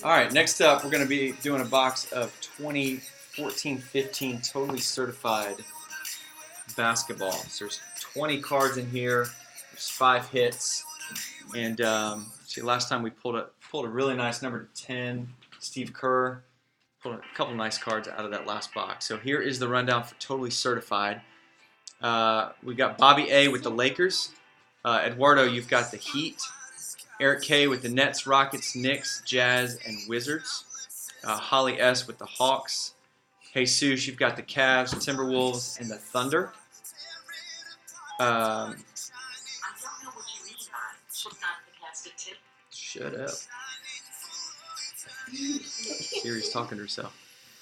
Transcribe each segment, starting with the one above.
All right, next up, we're going to be doing a box of 2014-15 totally certified basketball. So there's 20 cards in here. There's 5 hits, and see, last time we pulled a really nice number 10, Steve Kerr. Pulled a couple nice cards out of that last box. So here is the rundown for totally certified. We got Bobby A with the Lakers. Eduardo, you've got the Heat. Eric K with the Nets, Rockets, Knicks, Jazz, and Wizards. Holly S with the Hawks. Jesus, you've got the Cavs, Timberwolves, and the Thunder. Shut up. Siri's talking to herself.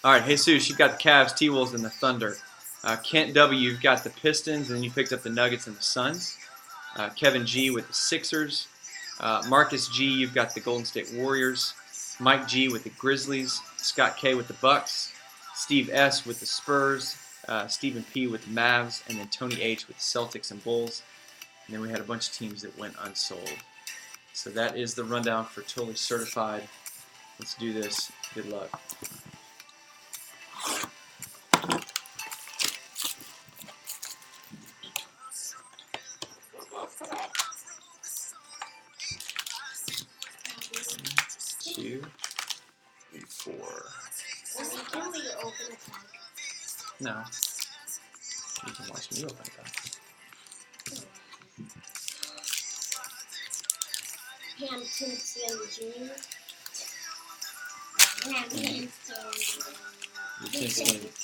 All right, Jesus, you've got the Cavs, T-Wolves, and the Thunder. Kent W, you've got the Pistons, and then you picked up the Nuggets and the Suns. Kevin G with the Sixers. Marcus G, you've got the Golden State Warriors. Mike G with the Grizzlies. Scott K with the Bucks. Steve S with the Spurs. Stephen P with the Mavs. And then Tony H with the Celtics and Bulls. And then we had a bunch of teams that went unsold. So that is the rundown for totally certified. Let's do this. Good luck. Two, three, four. Can we open it? No. You can watch me open it. Pam Kingston Jr. Pam Kingston.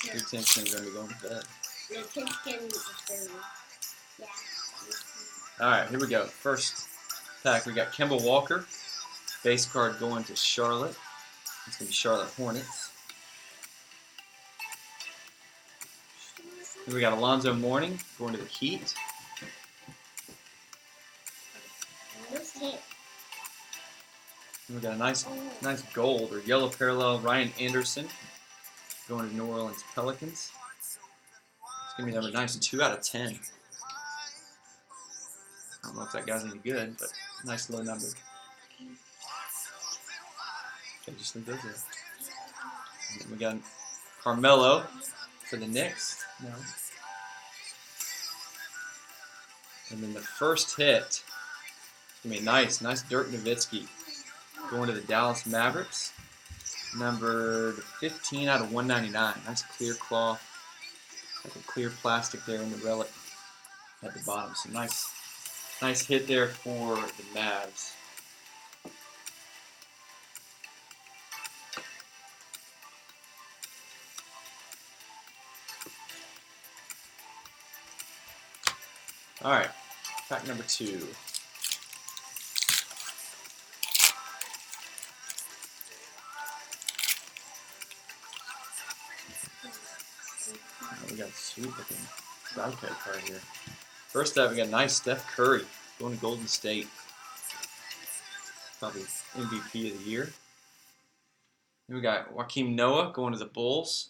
Your Kingston's going to be going to bed. The Kingston is the third. Yeah. Alright, here we go. First pack, we got Kemba Walker. Base card going to Charlotte. It's going to be Charlotte Hornets. Then we got Alonzo Mourning going to the Heat. And we got a nice gold or yellow parallel, Ryan Anderson going to New Orleans Pelicans. It's going to be another nice 2 out of 10. I don't know if that guy's any good, but nice low number. Okay, just leave those there. And then we got Carmelo for the Knicks. No. And then the first hit, it's going to be nice Dirk Nowitzki going to the Dallas Mavericks. Numbered 15 out of 199. Nice clear cloth. Like a clear plastic there in the relic at the bottom. So nice hit there for the Mavs. All right, pack number 2. We got a sweet looking die cut card here. First up, we got nice Steph Curry going to Golden State. Probably MVP of the year. Then we got Joakim Noah going to the Bulls.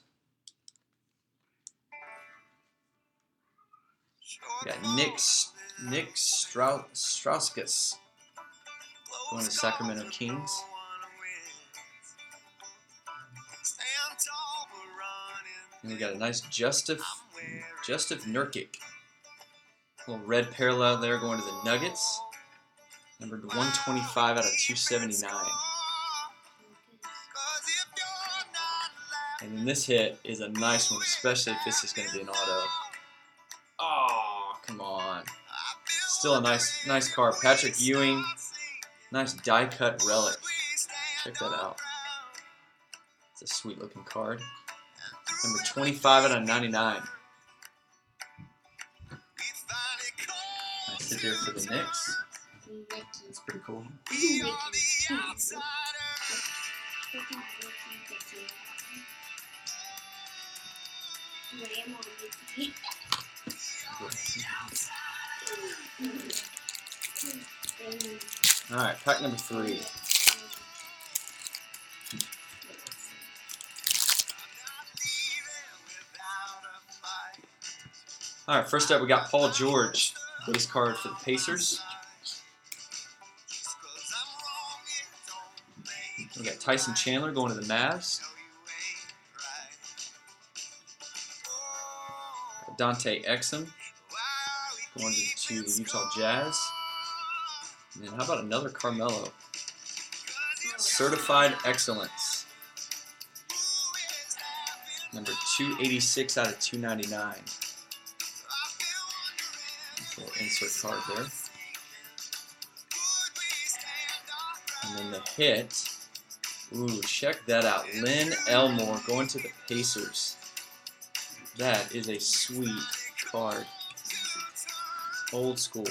We got Nick Strauss going to Sacramento Kings. And we got a nice Justif Nurkic. Little red parallel there going to the Nuggets. Numbered 125 out of 279. And then this hit is a nice one, especially if this is going to be an auto. Oh, come on. Still a nice card. Patrick Ewing. Nice die cut relic. Check that out. It's a sweet looking card. Number 25 out of 99. Nice hit there for the Knicks. That's pretty cool. Alright, pack number 3. Alright, first up we got Paul George, base card for the Pacers. We got Tyson Chandler going to the Mavs. Dante Exum going to the Utah Jazz. And then how about another Carmelo? Certified Excellence. Number 286 out of 299. Little insert card there. And then the hit. Ooh, check that out. Lynn Elmore going to the Pacers. That is a sweet card. Old school.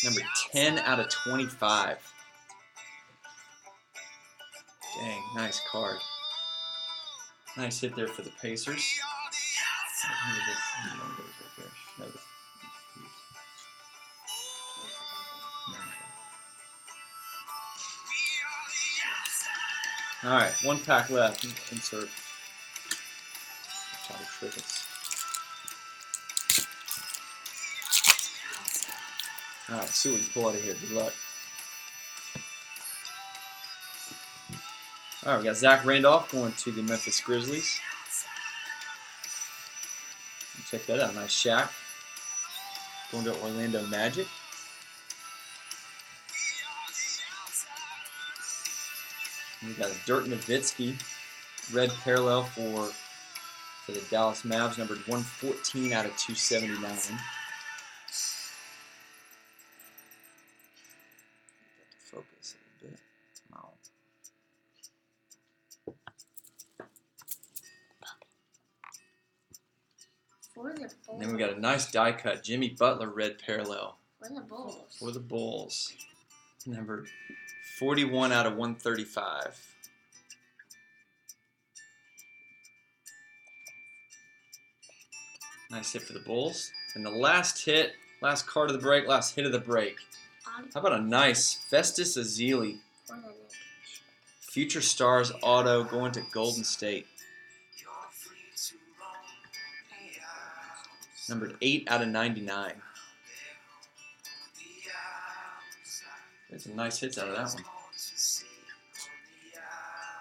Number 10 out of 25. Dang, nice card. Nice hit there for the Pacers. All right, one pack left. Insert. Try to trick us. All right, see what we can pull out of here. Good luck. All right, we got Zach Randolph going to the Memphis Grizzlies. Check that out, nice Shaq. Going to Orlando Magic. And we got a Dirk Nowitzki, red parallel for the Dallas Mavs, numbered 114 out of 279. Got to focus a little bit. Come on. And then we got a nice die cut Jimmy Butler red parallel For the Bulls. for the Bulls, numbered 41 out of 135. Nice hit for the Bulls. And the last hit, last card of the break, last hit of the break. How about a nice Festus Ezeli Future Stars auto going to Golden State. Numbered 8 out of 99. There's some nice hits out of that one.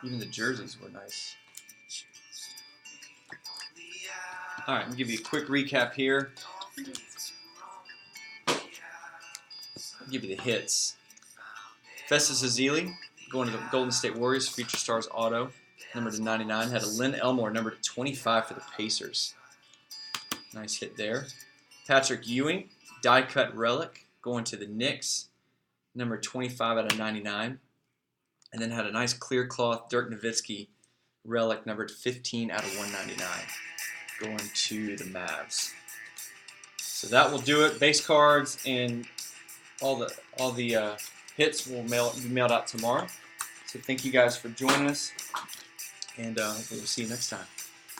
Even the jerseys were nice. All right, let me give you a quick recap here. I'll give you the hits. Festus Ezeli going to the Golden State Warriors, Future Stars auto, numbered to 99. Had a Lynn Elmore, numbered to 25 for the Pacers. Nice hit there. Patrick Ewing, die cut relic, going to the Knicks, number 25 out of 99. And then had a nice clear cloth Dirk Nowitzki relic, numbered 15 out of 199, going to the Mavs. So that will do it. Base cards and all the hits will be mailed out tomorrow. So thank you guys for joining us, and hopefully we'll see you next time.